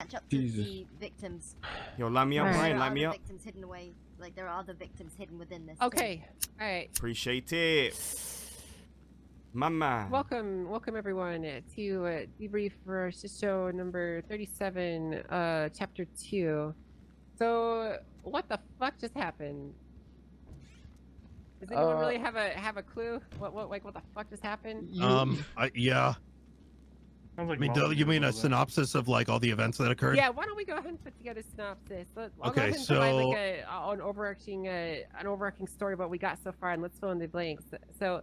match up to the victims. Yo, line me up, Brian. Line me up. Victims hidden away. Like there are other victims hidden within this. Okay. All right. Appreciate it. Mama. Welcome everyone to debrief for show number 37, chapter 2. So, what the fuck just happened? Does anyone really have a clue? What the fuck just happened? Yeah. Sounds like you mean a synopsis of like all the events that occurred? Yeah. Why don't we go ahead and put together a synopsis? I'll go ahead and provide like an overarching story of what we got so far, and let's fill in the blanks. So,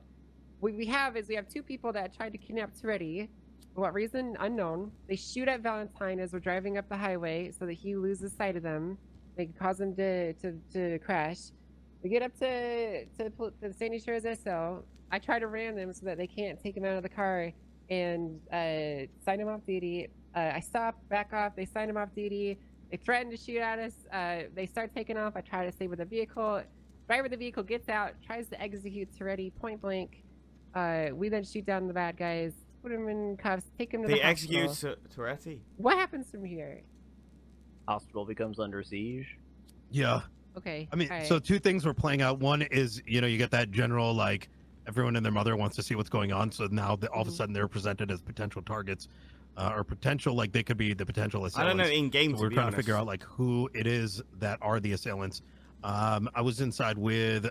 what we have two people that tried to kidnap Toretti. For what reason? Unknown. They shoot at Valentine as we're driving up the highway so that he loses sight of them. They cause him to crash. We get up to the Sandy Shores SL. I try to ram them so that they can't take him out of the car and sign him off duty. I stop, back off. They sign him off duty. They threaten to shoot at us. They start taking off. I try to stay with the vehicle. Driver of the vehicle gets out, tries to execute Toretti point blank. We then shoot down the bad guys, put him in cuffs, take him to the hospital. They execute Toretti. What happens from here? Hospital becomes under siege. Yeah. Okay. I mean, so two things were playing out. One is, you get that general, like, everyone and their mother wants to see what's going on. So now all of a sudden they're presented as potential targets, or potential, like they could be the potential assailants. I don't know, in game, so we're trying to figure out, like, who it is that are the assailants. I was inside with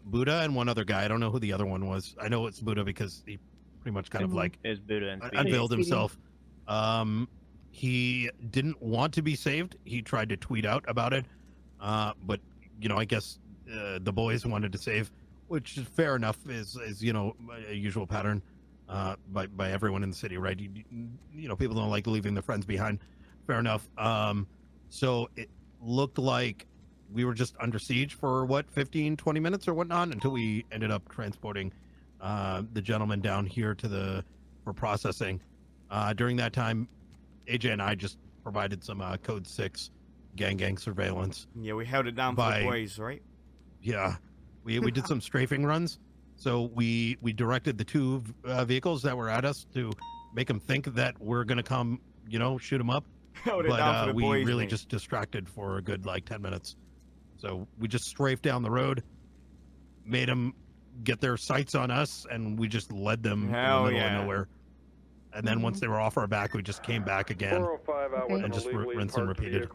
Buddha and one other guy. I don't know who the other one was. I know it's Buddha because he pretty much kind of like is Buddha and unveiled himself. He didn't want to be saved. He tried to tweet out about it. But I guess the boys wanted to save, which is fair enough, is a usual pattern by everyone in the city, right? People don't like leaving their friends behind. Fair enough. So it looked like we were just under siege for 15-20 minutes or whatnot until we ended up transporting the gentleman down here for processing. During that time, AJ and I just provided some code 6 gang surveillance. Yeah, we held it down for the boys, right? Yeah, we did some strafing runs. So we directed the two vehicles that were at us to make them think that we're gonna come, shoot them up. But we really just distracted for a good 10 minutes. So we just strafed down the road, made them get their sights on us, and we just led them in the middle of nowhere. And then once they were off our back, we just came back again and just rinse and repeated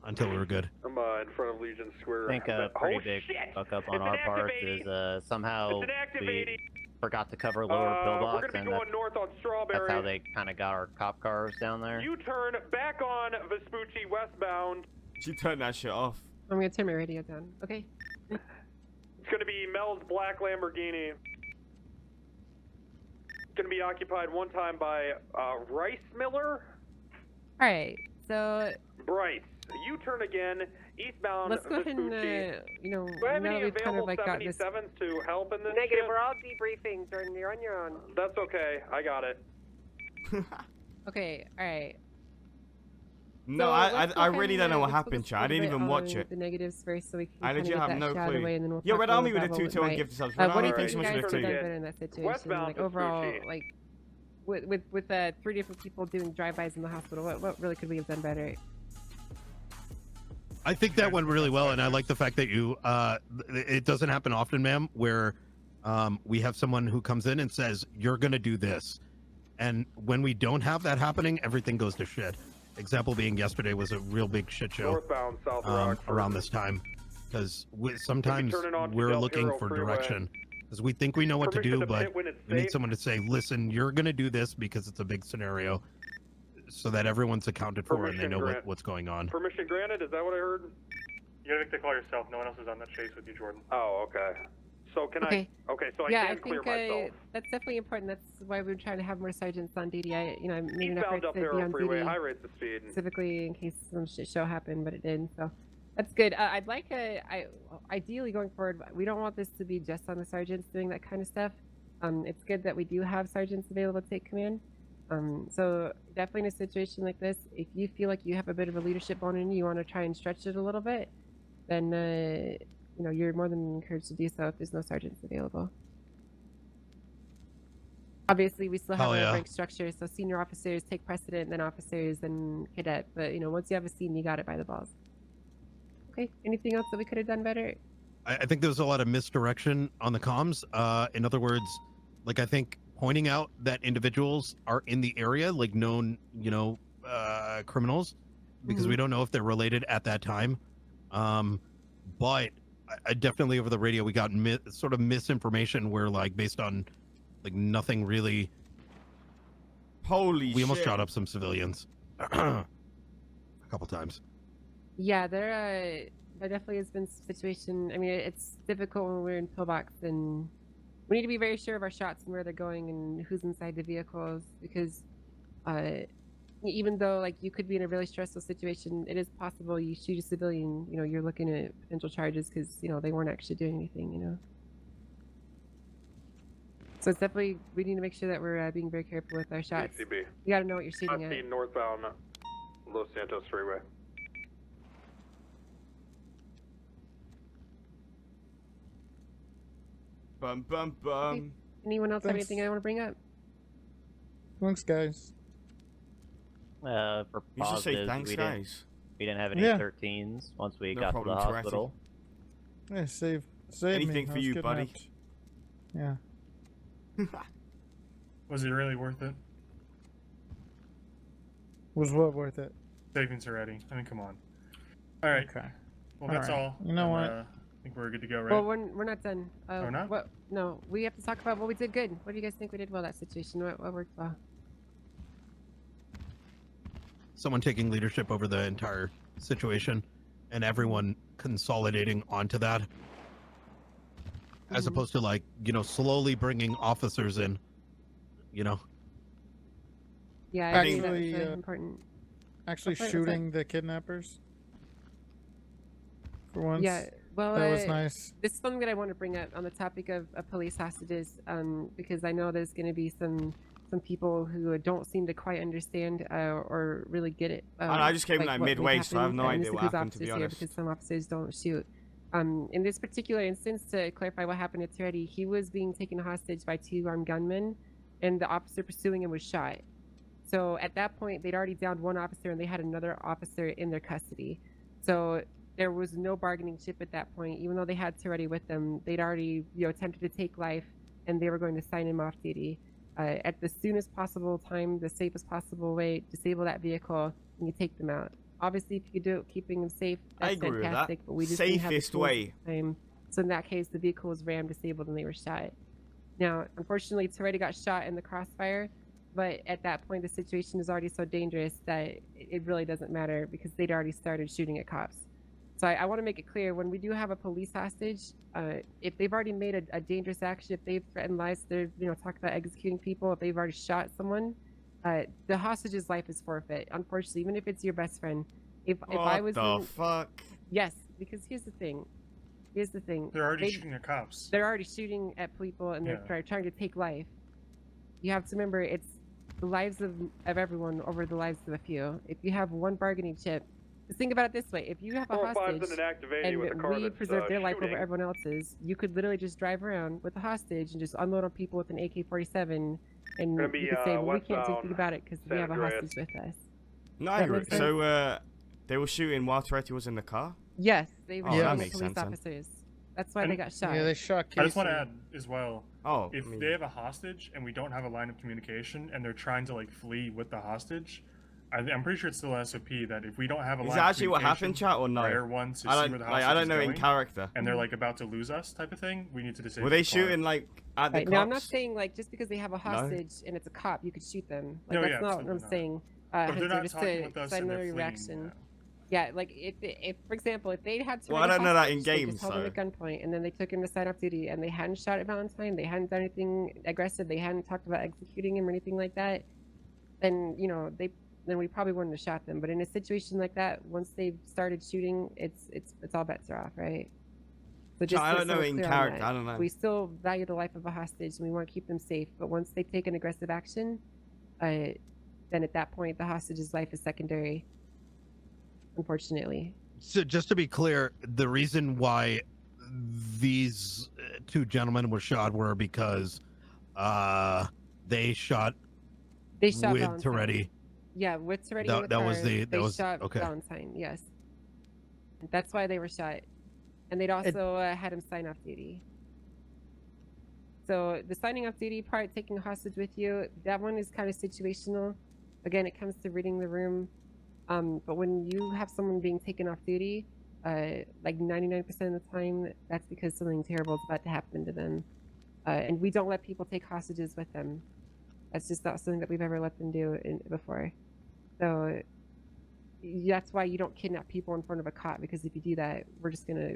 until we were good. I'm in front of Legion Square. I think a pretty big fuck up on our part is somehow we forgot to cover lower pillbox, and that's how they kind of got our cop cars down there. You turn back on Vespucci westbound. She turned that shit off. I'm gonna turn my radio down. Okay. It's gonna be Mel's black Lamborghini. Going to be occupied one time by Rice Miller. All right, so Bryce, you turn again eastbound. Let's go ahead and do I have any available 77s to help in this? Negative. Shift? We're all debriefing, Jordan. You're on your own. That's okay. I got it. Okay. All right. No, so I really don't know what happened, Chad. I didn't even watch it. The negatives first, so we can I legit have no clue. We'll yeah, Red Army with a 2-2 and give themselves. What do you think think you guys have done better in that situation? Westbound like overall, like with 3 different people doing drive-bys in the hospital, what really could we have done better? I think that went really well, and I like the fact that you it doesn't happen often, ma'am, where we have someone who comes in and says you're gonna do this, and when we don't have that happening, everything goes to shit. Example being yesterday was a real big shit show. Northbound, South Rock, around this time, because sometimes we're looking for direction, because we think we know what to do, but we need someone to say, listen, you're going to do this because it's a big scenario, so that everyone's accounted for and they know what's going on. Permission granted, is that what I heard? You gotta make the call yourself. No one else is on that chase with you, Jordan. Oh, okay. So can I? Okay, so I can clear myself. That's definitely important. That's why we're trying to have more sergeants on duty. I'm maybe not to be on freeway, duty high rates of speed. specifically in case some shit show happened, but it didn't. So that's good. I'd like ideally going forward, we don't want this to be just on the sergeants doing that kind of stuff. It's good that we do have sergeants available to take command. So definitely in a situation like this, if you feel like you have a bit of a leadership bone in you want to try and stretch it a little bit, then you're more than encouraged to do so if there's no sergeants available. Obviously, we still have Hell a yeah. rank structure, so senior officers take precedent, then officers, then cadet. But you know, once you have a scene, you got it by the balls. Okay. Anything else that we could have done better? I think there was a lot of misdirection on the comms. In other words, like I think pointing out that individuals are in the area, like known, criminals, because we don't know if they're related at that time. But I definitely over the radio we got sort of misinformation where like based on like nothing really. Holy shit. We almost shot up some civilians a couple times. Yeah, there definitely has been a situation. I mean, it's difficult when we're in pillbox, and we need to be very sure of our shots and where they're going and who's inside the vehicles, because even though like you could be in a really stressful situation, it is possible you shoot a civilian, you're looking at potential charges because they weren't actually doing anything. So it's definitely, we need to make sure that we're being very careful with our shots. ECB. You got to know what you're shooting at. Northbound Los Santos Freeway. Bum bum bum. Okay. Anyone else have Thanks. anything I want to bring up? Thanks, guys. For You should say positives, thanks, we guys. didn't have any Yeah. 13s once we No got problem, to the Toretti. hospital. Yeah, save Anything me. for I was you, buddy. kidnapped. Yeah. Was it really worth it? Was what worth it? Saving Toretti. I mean, come on. All right. Okay. Well, that's Alright. all. You know what? I think we're good to go, right? Well, we're not done. Oh, not? What? No, we have to talk about what we did good. What do you guys think we did well that situation? What worked well? Someone taking leadership over the entire situation and everyone consolidating onto that, as opposed to like slowly bringing officers in. Yeah, I I think think- that was Actually, important. Actually What's that? shooting the kidnappers. For once. Yeah, well, That was nice. this is something that I want to bring up on the topic of police hostages, because I know there's going to be some people who don't seem to quite understand or really get it. I just came like what midway, so I have happened, no and idea this what includes happened, to be officers here, honest. because some officers don't shoot. In this particular instance, to clarify what happened to Toretti, he was being taken hostage by 2 armed gunmen, and the officer pursuing him was shot. So at that point, they'd already downed 1 officer, and they had another officer in their custody. So there was no bargaining chip at that point. Even though they had Toretti with them, they'd already attempted to take life, and they were going to sign him off duty. At the soonest possible time, the safest possible way, disable that vehicle, and you take them out. Obviously, if you could do it keeping them safe, I that's agree with that. fantastic. But we just didn't have the Safest tools way. at the time. So in that case, the vehicle was rammed, disabled, and they were shot. Now, unfortunately, Toretti got shot in the crossfire, but at that point, the situation is already so dangerous that it really doesn't matter because they'd already started shooting at cops. So I want to make it clear, when we do have a police hostage, if they've already made a dangerous action, if they've threatened lives, they're talk about executing people, if they've already shot someone, the hostage's life is forfeit. Unfortunately, even if it's your best friend. If I was What the fuck? Yes, because here's the thing. They're already shooting at cops. They're already shooting at people, and they're trying to take life. You have to remember, it's the lives of everyone over the lives of a few. If you have 1 bargaining chip, just think about it this way: if you have a hostage and we preserve their life over everyone else's, you could literally just drive around with a hostage and just unload on people with an AK-47, and you could say, "Well, we can't do anything about it because we have a hostage with us." No, I agree. So, they were shooting while Toretti was in the car? Yes, they were Oh, that shooting makes police sense then. officers. That's why they got shot. Yeah, they shot Casey. I just want to add as well. Oh, If they have a hostage and we don't have a line of communication and they're trying to like flee with the hostage, I'm pretty sure it's still SOP that if we don't have a is line that of actually what happened, chat, or no? prior one to see I where don't, the like, hostage I don't is know in going, character. and they're like about to lose us type of thing, we need to disable. Were they the fire. shooting like at the Right. cops? Now, I'm not saying like just because they have a hostage and it's a cop, you could shoot them. Like No, that's yeah, not what I'm absolutely not. saying. But if they're Hunter, not just talking to with us so I and know they're your fleeing, reaction. Yeah, like if for example, if they had Well, I don't know that in hostage, they games, just held him so. at gunpoint, and then they took him to sign off duty, and they hadn't shot at Valentine, they hadn't done anything aggressive, they hadn't talked about executing him or anything like that, then then we probably wouldn't have shot them. But in a situation like that, once they've started shooting, it's all bets are off, right? So just I so don't know we're in clear on character. that. I don't know. We still value the life of a hostage, and we want to keep them safe. But once they take an aggressive action, then at that point, the hostage's life is secondary. Unfortunately. So just to be clear, the reason why these 2 gentlemen were shot were because they shot They shot with Valentine. Toretti. Yeah, with Toretti. That- in the that was car, the- that they was- shot okay. Valentine. Yes, that's why they were shot, and they'd also had him sign off duty. So the signing off duty part, taking a hostage with you, that one is kind of situational. Again, it comes to reading the room. But when you have someone being taken off duty, like 99% of the time, that's because something terrible is about to happen to them. And we don't let people take hostages with them. That's just not something that we've ever let them do before. So that's why you don't kidnap people in front of a cop, because if you do that, we're just gonna,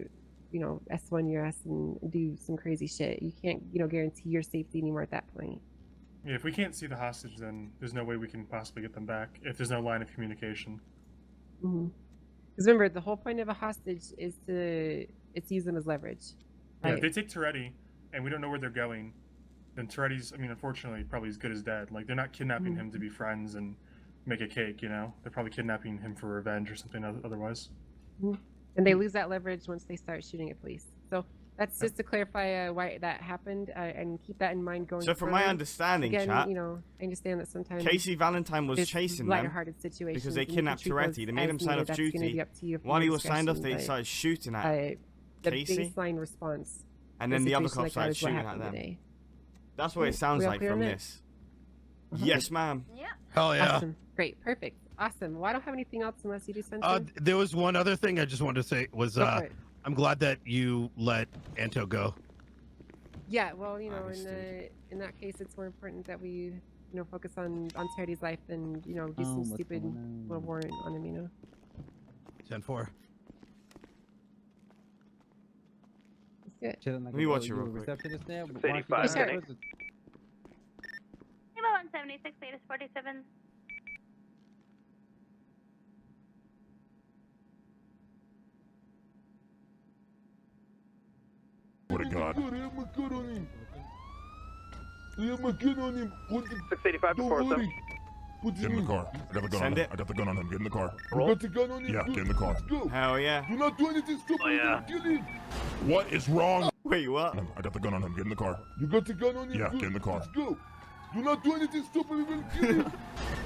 S1 your ass and do some crazy shit. You can't, guarantee your safety anymore at that point. Yeah, if we can't see the hostage, then there's no way we can possibly get them back if there's no line of communication. Because remember, the whole point of a hostage is to use them as leverage. Yeah, Right? if they take Toretti and we don't know where they're going, then Toretti's, unfortunately, probably as good as dead. Like, they're not kidnapping him to be friends and make a cake, They're probably kidnapping him for revenge or something otherwise. And they lose that leverage once they start shooting at police. So that's just to clarify why that happened, and keep that in mind going So from my forward. understanding, Again, chat, I understand that sometimes Casey Valentine was it's chasing them lighthearted situations, because they and you can kidnapped treat those Toretti. They made him as sign needed. off That's gonna duty. be up to you for While your he was signed off, discretion, they started shooting at the Casey, baseline response. and in a then the other situation cops like that started is what shooting at happened them. today. That's what it sounds We all like clear from on that? this. Yes, ma'am. Yeah. Hell yeah. Awesome. Great. Perfect. Awesome. Well, I don't have anything else unless you do something. There was one other thing I just wanted to say was Go for it. I'm glad that you let Anto go. Yeah, well, Understood. in that case, it's more important that we, focus on Toretti's life than, do some what's stupid going on? little warrant on him, 10-4. Let's do it. Chilling like Let me a watch you it real a quick. receptionist there. It's Why don't you 85 guys minutes. visit? Kilo 176, latest 47. What a god. 685 to 47. Get in the car. I got the gun Send on him. it. I got the gun on him. Get in the car. Roll. Yeah, get in the car. Hell yeah. Do not do anything stupid. Oh, yeah. Kill him. What is wrong? Wait, what? I got the gun on him. Get in the car. You got the gun on you? Yeah, get in the car. Let's go. Do not do anything stupid. We will kill him.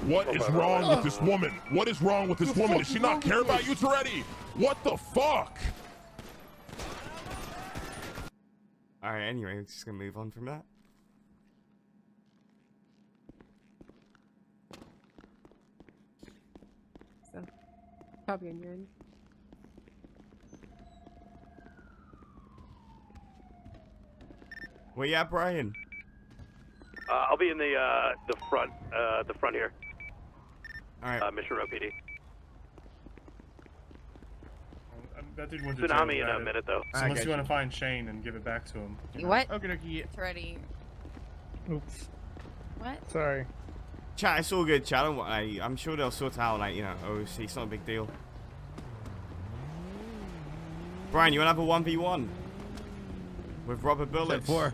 What is wrong with this woman? What is wrong with this woman? Does she not care about you, Toretti? What the fuck? Alright, anyway, we're just gonna move on from that. So, probably on your end. Where you at, Brian? I'll be in the front here. Alright. Mission Row PD. That dude went to jail Tsunami in about a it. minute, though. So unless you want to find Shane and give it back to him. What? Okay, okay. Toretti. Oops. What? Sorry. Chat, it's all good, chat. I'm sure they'll sort out, obviously, it's not a big deal. Brian, you wanna have a 1v1? With rubber bullets? 10-4.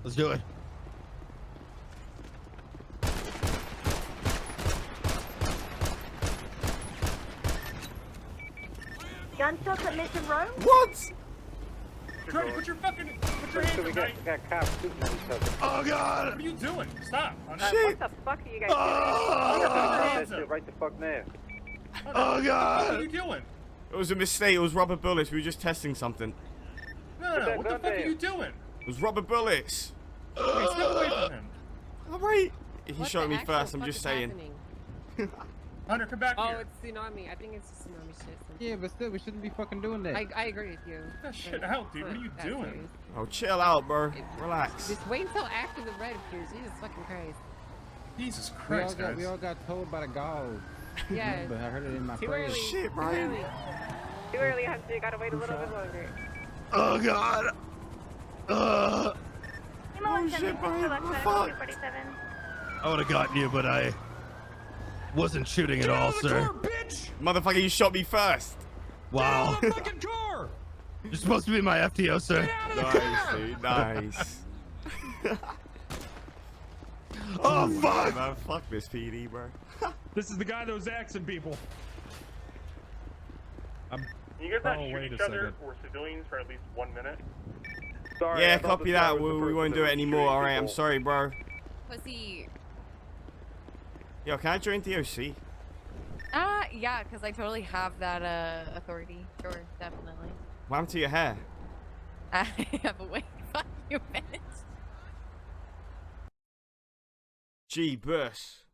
Let's do it. Gunshots at Mission Row? What? Try to put your hands up, right? We got cops shooting at each other. Oh god! What are you doing? Stop. What the fuck are you guys Hands up. Right the fuck now. Oh What god! are you doing? It was a mistake, it was rubber bullets, we were just testing something. No, that what the gun fuck are there. you doing? It was rubber bullets. Hey, step away from him. Alright. He What shot the me actual first, I'm fuck just is saying. happening? Hunter, come back Oh, here. it's tsunami. I think it's just tsunami shit. Yeah, but still, we shouldn't be fucking doing that. I agree with you. Get that shit but out, dude. it's What are you not that doing? serious. Oh, chill out, bro. Relax. Just wait until after the red appears. Jesus fucking Christ. Jesus we all Christ, got guys. told by the gauls. Yeah. But I heard it in my Too prayer. early. Shit, Too Brian. early. Too early, Hunter. You gotta wait a little bit longer. Oh god! Kilo Oh, shit, 176, Brian, select what the medical fuck? 247. I would have gotten you, but I wasn't shooting at all, sir. Motherfucker, you shot me first. Wow. You're supposed to be my FTO, sir. Nice, dude. Nice. Oh fuck! Man, fuck this PD, bro. This is the guy that was axing people. You guys not Oh, shoot wait each a other second. or civilians for at least 1 minute? Sorry, Yeah, I thought copy this guy that. was the We person won't that do it was anymore. shooting Alright, I'm people. sorry, bro. pussy. Yo, can I join DOC? Yeah, because I totally have that authority. Sure, definitely. What happened to your hair? I have a way. Fuck you, bitch. Gee, bus.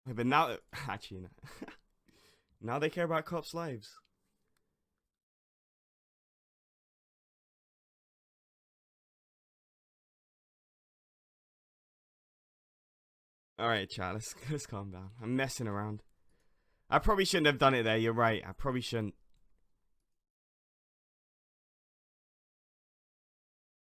But now, actually, no. Now they care about cops' lives. Alright, chat, let's calm down. I'm messing around. I probably shouldn't have done it there, you're right. I probably shouldn't.